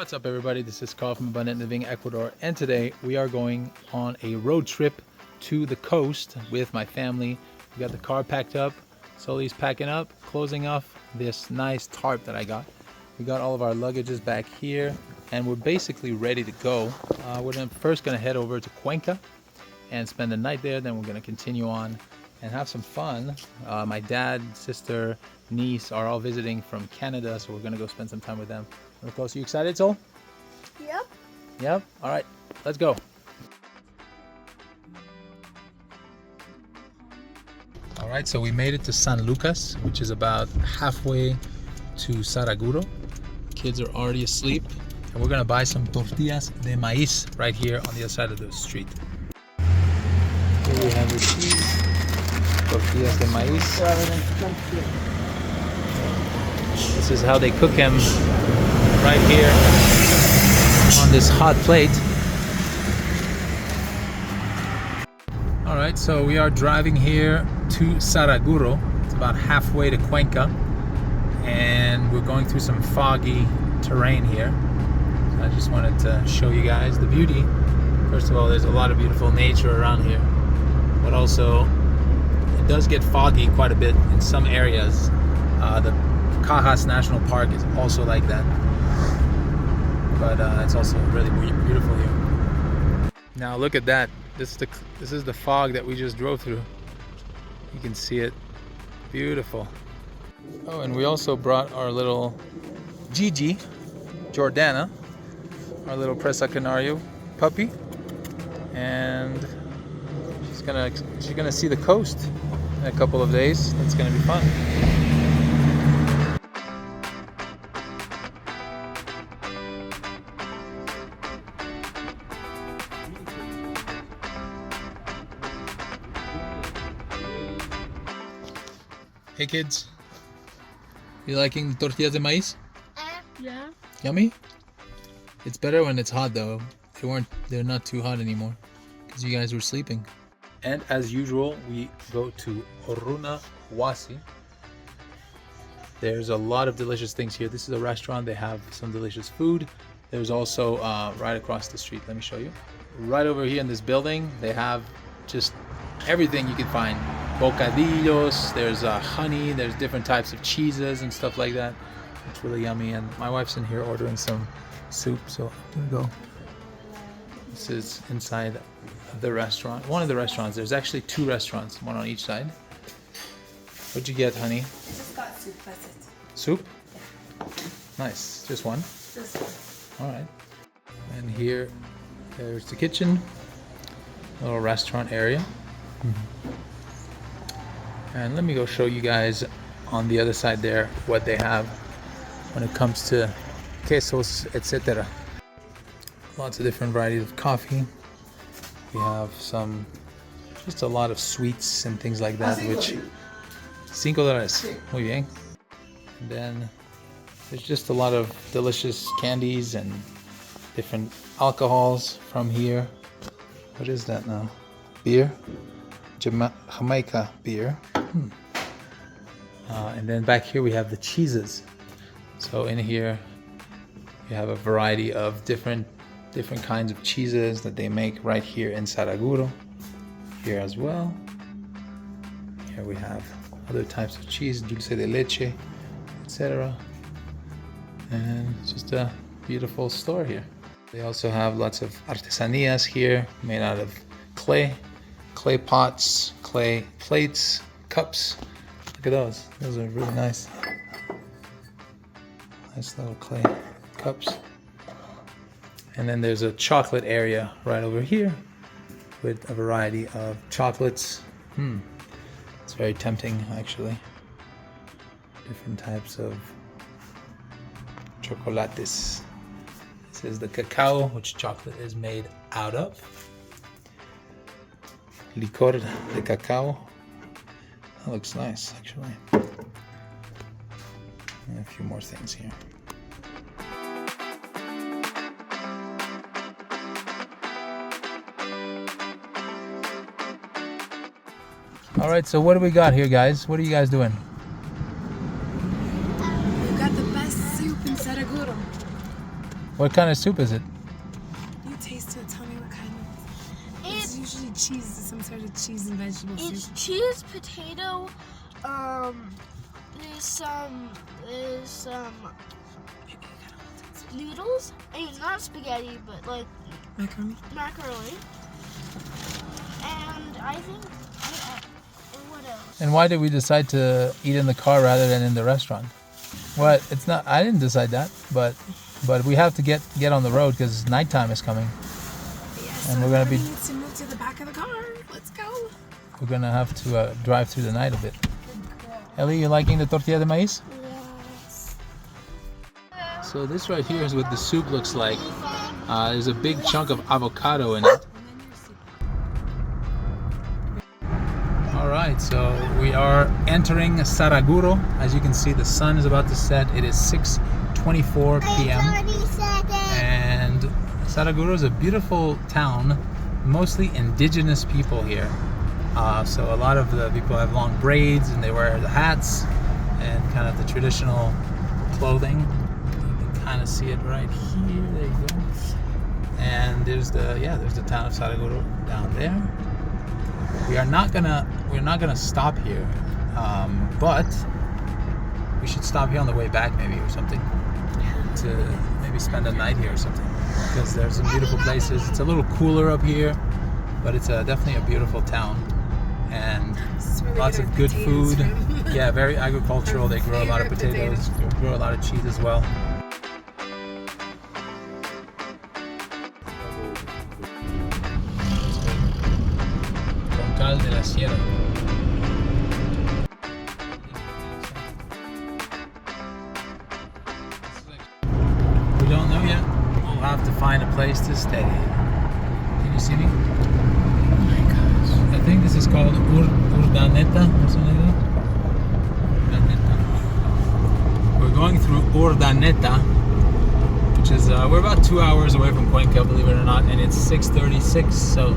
What's up everybody, this is Carl from Abundant Living Ecuador, and today we are going on a road trip to the coast with my family. We got the car packed up, Sully's packing up, closing off this nice tarp that I got. We got all of our luggages back here and we're basically ready to go. We're first going to head over to Quinta and spend the night there, then we're going to continue on and have some fun. My dad, sister, niece are all visiting from Canada, so we're going to go spend some time with them. So you excited, Sol? Yep. Yep. All right, let's go. All right, so we made it to San Lucas, which is about halfway to Saraguro. Kids are already asleep, and we're gonna buy some tortillas de maíz right here on the other side of the street. Here we have the cheese, tortillas de maíz. This is how they cook them right here on this hot plate. All right, so we are driving here to Saraguro. It's about halfway to Cuenca, and we're going through some foggy terrain here. So I just wanted to show you guys the beauty. First of all, there's a lot of beautiful nature around here, but also it does get foggy quite a bit in some areas. The Cajas National Park is also like that, but it's also really beautiful here. Now look at that. This is the fog that we just drove through. You can see it. Beautiful. Oh, and we also brought our little Gigi, Jordana, our little Presa Canario puppy, and she's gonna see the coast in a couple of days. That's gonna be fun. Hey kids, you liking the tortillas de maíz? Yeah. Yummy? It's better when it's hot though. They're not too hot anymore because you guys were sleeping. And as usual, we go to Oruna Wasi. There's a lot of delicious things here. This is a restaurant. They have some delicious food. There's also right across the street. Let me show you. Right over here in this building, they have just everything you can find. Bocadillos, there's honey, there's different types of cheeses and stuff like that. It's really yummy, and my wife's in here ordering some soup, so I'm gonna go. This is inside the restaurant, one of the restaurants. There's actually two restaurants, one on each side. What'd you get, honey? I just got soup, that's it. Soup? Nice, just one? Just one. All right. And here, there's the kitchen, little restaurant area. And let me go show you guys on the other side there what they have when it comes to quesos, etc. Lots of different varieties of coffee. We have just a lot of sweets and things like that, which $5. Muy bien. And then there's just a lot of delicious candies and different alcohols from here. What is that now? Beer? Jamaica beer. And then back here we have the cheeses. So in here you have a variety of different kinds of cheeses that they make right here in Saraguro. Here as well. Here we have other types of cheese, dulce de leche, etc. And it's just a beautiful store here. They also have lots of artesanías here made out of clay pots, clay plates, cups. Look at those. Those are really nice. Nice little clay cups. And then there's a chocolate area right over here with a variety of chocolates. It's very tempting, actually. Different types of chocolates. This is the cacao, which chocolate is made out of. Licor de cacao. That looks nice, actually. And a few more things here. All right, so what do we got here, guys? What are you guys doing? We got the best soup in Saraguro. What kind of soup is it? You taste it. Tell me what kind of. It's usually cheese. Some sort of cheese and vegetable soup. It's cheese, potato. There's some noodles. I mean, not spaghetti, but like macaroni. And I think what else? And why did we decide to eat in the car rather than in the restaurant? What? It's not. I didn't decide that, but we have to get on the road because nighttime is coming. Yes, and we're gonna be. Needs to move to the back of the car. Let's go. We're gonna have to drive through the night a bit. Ellie, you liking the tortilla de maíz? Yes. So this right here is what the soup looks like. There's a big chunk of avocado in it. Alright, so we are entering Saraguro. As you can see, the sun is about to set. It is 6:24 p.m. And Saraguro is a beautiful town, mostly indigenous people here. So a lot of the people have long braids and they wear the hats and kind of the traditional clothing. You can kind of see it right here. There you go. And there's the town of Saraguro down there. We're not gonna stop here, but we should stop here on the way back maybe or something to maybe spend a night here or something because there's some beautiful places. It's a little cooler up here, but it's definitely a beautiful town and lots of good food. Yeah, very agricultural. They grow a lot of potatoes, grow a lot of cheese as well. De la Sierra. We don't know yet. We'll have to find a place to stay. Can you see me? Oh my gosh. I think this is called Urdaneta or something like that. Urdaneta. We're going through Urdaneta, which is we're about 2 hours away from Cuenca, believe it or not, and it's 6:36. So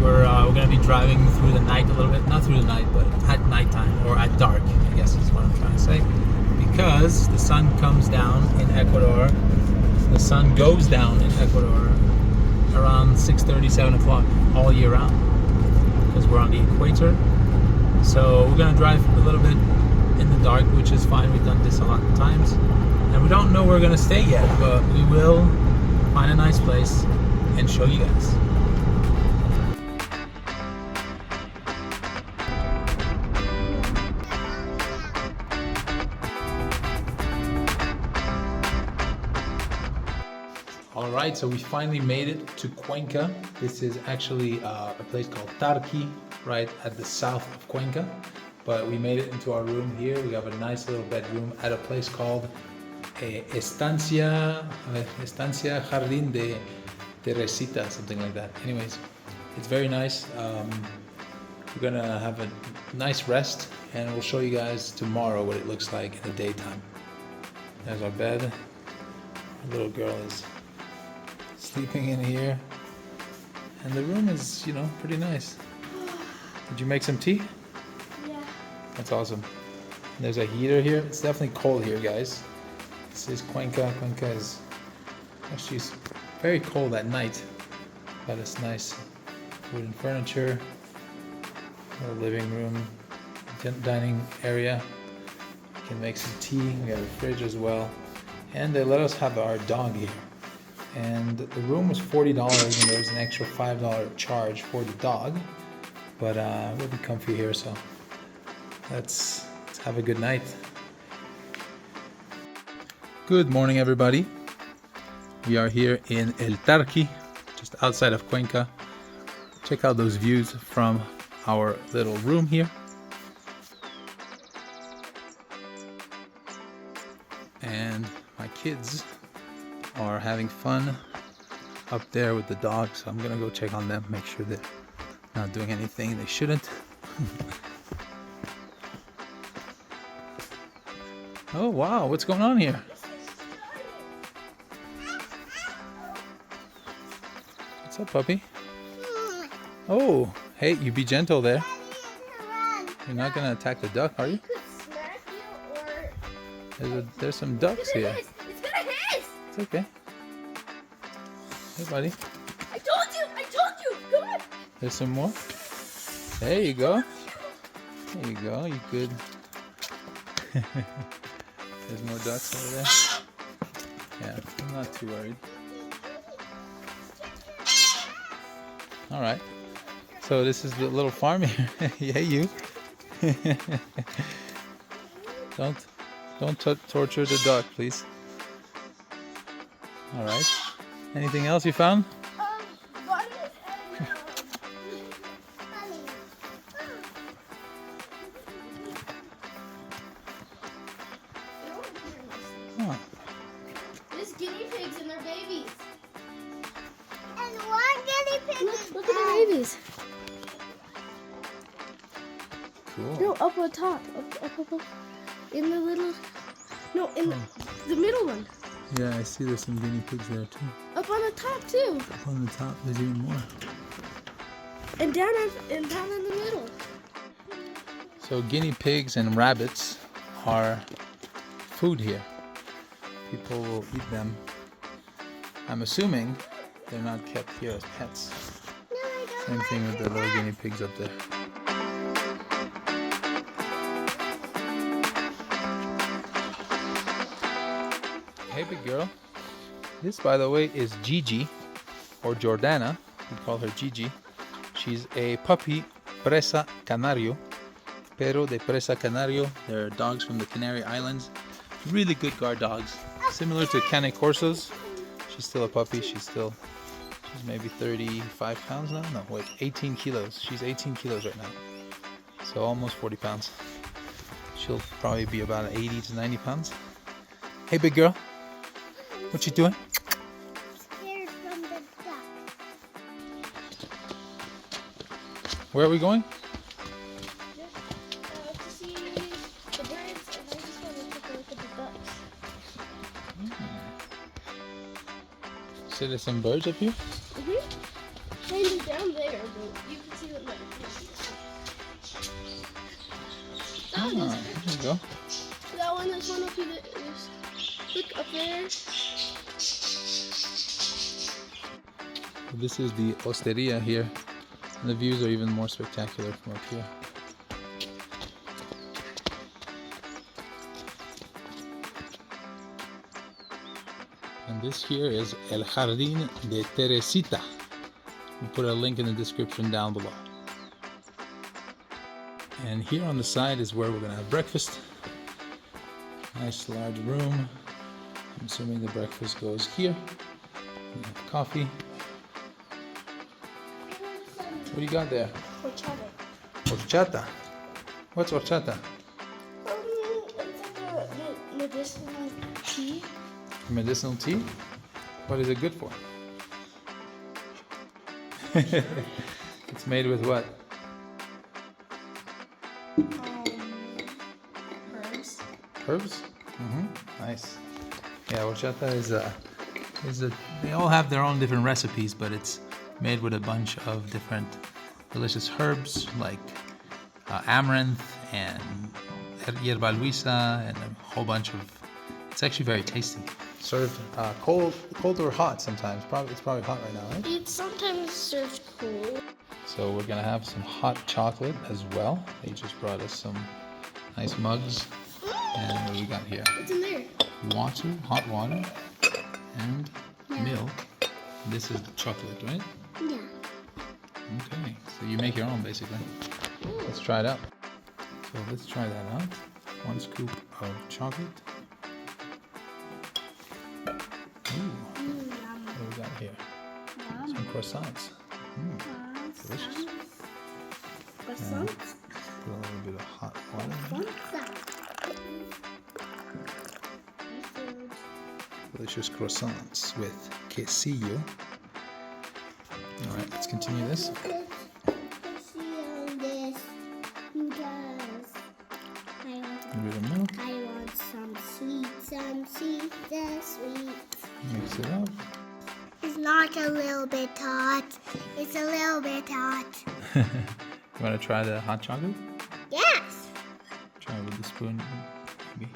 we're going to be driving through the night a little bit. Not through the night, but at nighttime or at dark, I guess is what I'm trying to say. Because the sun comes down in Ecuador. The sun goes down in Ecuador around 6:30, 7 o'clock all year round. Because we're on the equator. So we're going to drive a little bit in the dark, which is fine. We've done this a lot of times. And we don't know where we're going to stay yet, but we will find a nice place and show you guys. Alright, so we finally made it to Cuenca. This is actually a place called Tarqui, right at the south of Cuenca. But we made it into our room here. We have a nice little bedroom at a place called Estancia Jardín de Teresita, something like that. Anyways, it's very nice. We're gonna have a nice rest and we'll show you guys tomorrow what it looks like in the daytime. There's our bed. Our little girl is sleeping in here, and the room is, pretty nice. Did you make some tea? Yeah. That's awesome. And there's a heater here. It's definitely cold here, guys. This is Cuenca. Cuenca is actually very cold at night, but it's nice. Wooden furniture, little living room, dining area. You can make some tea. We have a fridge as well, and they let us have our dog here. And the room was $40 and there was an extra $5 charge for the dog, but we'll be comfy here, so let's have a good night. Good morning, everybody. We are here in El Tarqui, just outside of Cuenca. Check out those views from our little room here. And my kids are having fun up there with the dog, so I'm gonna go check on them, make sure they're not doing anything they shouldn't. Oh wow, what's going on here? What's up, puppy? Oh, hey, you be gentle there. You're not gonna attack the duck, are you? There's some ducks here. It's gonna hiss! It's okay. Hey, buddy. I told you! Come on! There's some more. There you go. There you go. You good. There's more ducks over there. Yeah, I'm not too worried. All right. So this is the little farm here. Yeah, you. Don't torture the duck, please. All right. Anything else you found? Bunnies and Huh. There's guinea pigs and their babies. And one guinea pig. Look at the babies. Cool. No, up on top. Up. In the little... No, in the middle one. Yeah, I see there's some guinea pigs there too. Up on the top, too. Up on the top, there's even more. And down in the middle. So guinea pigs and rabbits are food here. People will eat them. I'm assuming they're not kept here as pets. Same thing with the little guinea pigs up there. Hey, big girl. This, by the way, is Gigi, or Jordana. We call her Gigi. She's a puppy Presa Canario. Pero de Presa Canario. They're dogs from the Canary Islands. Really good guard dogs. Similar to Cane Corsos. She's still a puppy. She's maybe 35 pounds now. No, wait, 18 kilos. She's 18 kilos right now. So almost 40 pounds. She'll probably be about 80 to 90 pounds. Hey, big girl. What you doing? Scared from the duck. Where are we going? To see the birds, and I just want to take a look at the ducks. See, there's some birds up here? Maybe down there, but you can see them better. Ah, there you go. That one, there's one up here. Look up there. This is the osteria here. And the views are even more spectacular from up here. And this here is El Jardín de Teresita. We'll put a link in the description down below. And here on the side is where we're going to have breakfast. Nice large room. I'm assuming the breakfast goes here. We have coffee. What do you got there? Horchata. Horchata. What's horchata? It's like a medicinal tea. Medicinal tea? What is it good for? It's made with what? Herbs. Herbs? Nice. Yeah, horchata is a. They all have their own different recipes, but it's made with a bunch of different delicious herbs like amaranth and hierba luisa and a whole bunch of. It's actually very tasty. Served cold or hot sometimes. It's probably hot right now, right? It's sometimes served cold. So we're gonna have some hot chocolate as well. They just brought us some nice mugs. And what do we got here? What's in there? Water, hot water, and milk. This is the chocolate, right? Yeah. Okay, so you make your own basically. Let's try it out. So let's try that out. 1 scoop of chocolate. Ooh, what do we got here? Some croissants. Delicious. Croissant? Put a little bit of hot water in. Delicious croissants with quesillo. Alright, let's continue this. A bit of milk. I want some sweet, Mix it up. It's not a little bit hot. It's a little bit hot. You want to try the hot chocolate? Yes. Try it with the spoon, maybe.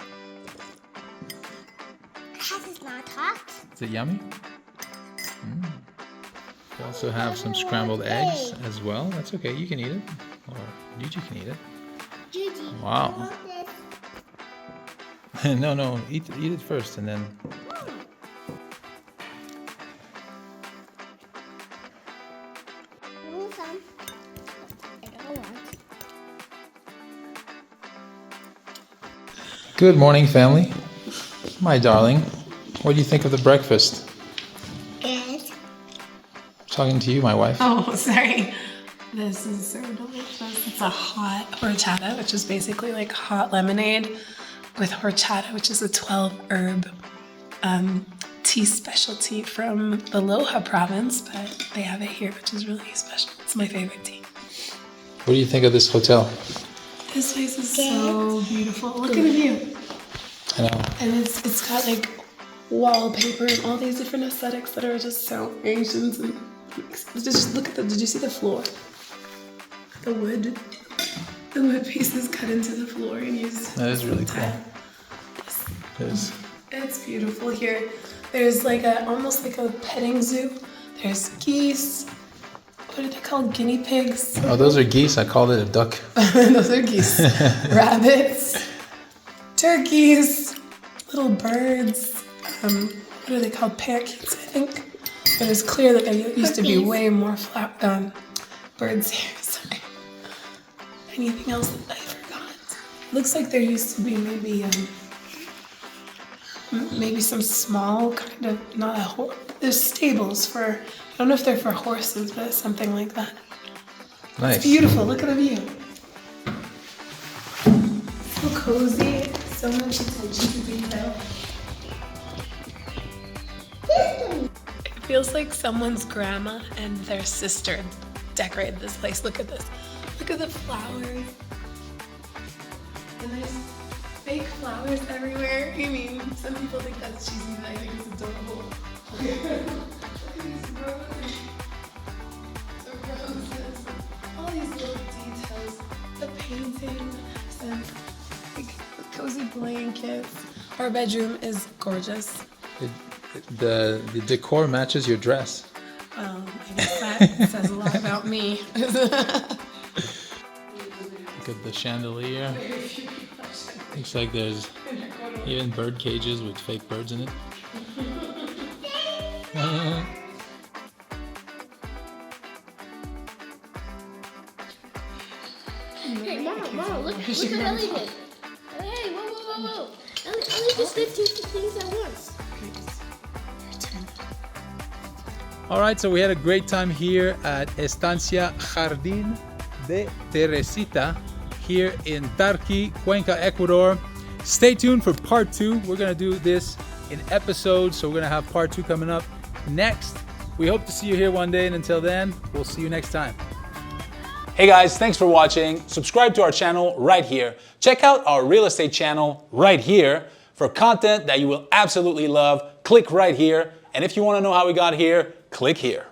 That is not hot. Is it yummy? We also have some scrambled eggs as well. That's okay, you can eat it. Or Gigi can eat it. Gigi, Wow. I want this. No, eat it first and then. I want some. I don't want. Good morning, family. My darling, what do you think of the breakfast? Good. Talking to you, my wife. Oh, sorry. This is so delicious. It's a hot horchata, which is basically like hot lemonade with horchata, which is a 12-herb tea specialty from the Loja province, but they have it here, which is really special. It's my favorite tea. What do you think of this hotel? This place is so beautiful. Look at the view. I know. And it's got like wallpaper and all these different aesthetics that are just so ancient. And just look at did you see the floor? The wood pieces cut into the floor and used. That is really cool. It is. It's beautiful here. There's like almost like a petting zoo. There's geese. What are they called? Guinea pigs. Oh, those are geese. I called it a duck. Those are geese. Rabbits. Turkeys. Little birds. What are they called? Parakeets, I think. But it's clear that there used to be way more birds here. Sorry. Anything else that I forgot? Looks like there used to be maybe some small kind of, not a horse. There's stables for, I don't know if they're for horses, but something like that. Nice. It's beautiful. Look at the view. So cozy. So much attention to detail. It feels like someone's grandma and their sister decorated this place. Look at this. Look at the flowers. And there's fake flowers everywhere. I mean, some people think that's cheesy, but I think it's adorable. Look at these roses. The roses. All these little details. The painting. Some like cozy blankets. Our bedroom is gorgeous. The decor matches your dress. I guess that says a lot about me. Look at the chandelier. Looks like there's even bird cages with fake birds in it. Hey, Mama, look what Ellie did. Hey, whoa. Ellie just did two things at once. All right, so we had a great time here at Estancia Jardín de Teresita here in Tarqui, Cuenca, Ecuador. Stay tuned for part 2. We're gonna do this in episodes, so we're gonna have part 2 coming up next. We hope to see you here one day, and until then, we'll see you next time. Hey guys, thanks for watching. Subscribe to our channel right here. Check out our real estate channel right here for content that you will absolutely love. Click right here. And if you want to know how we got here, click here.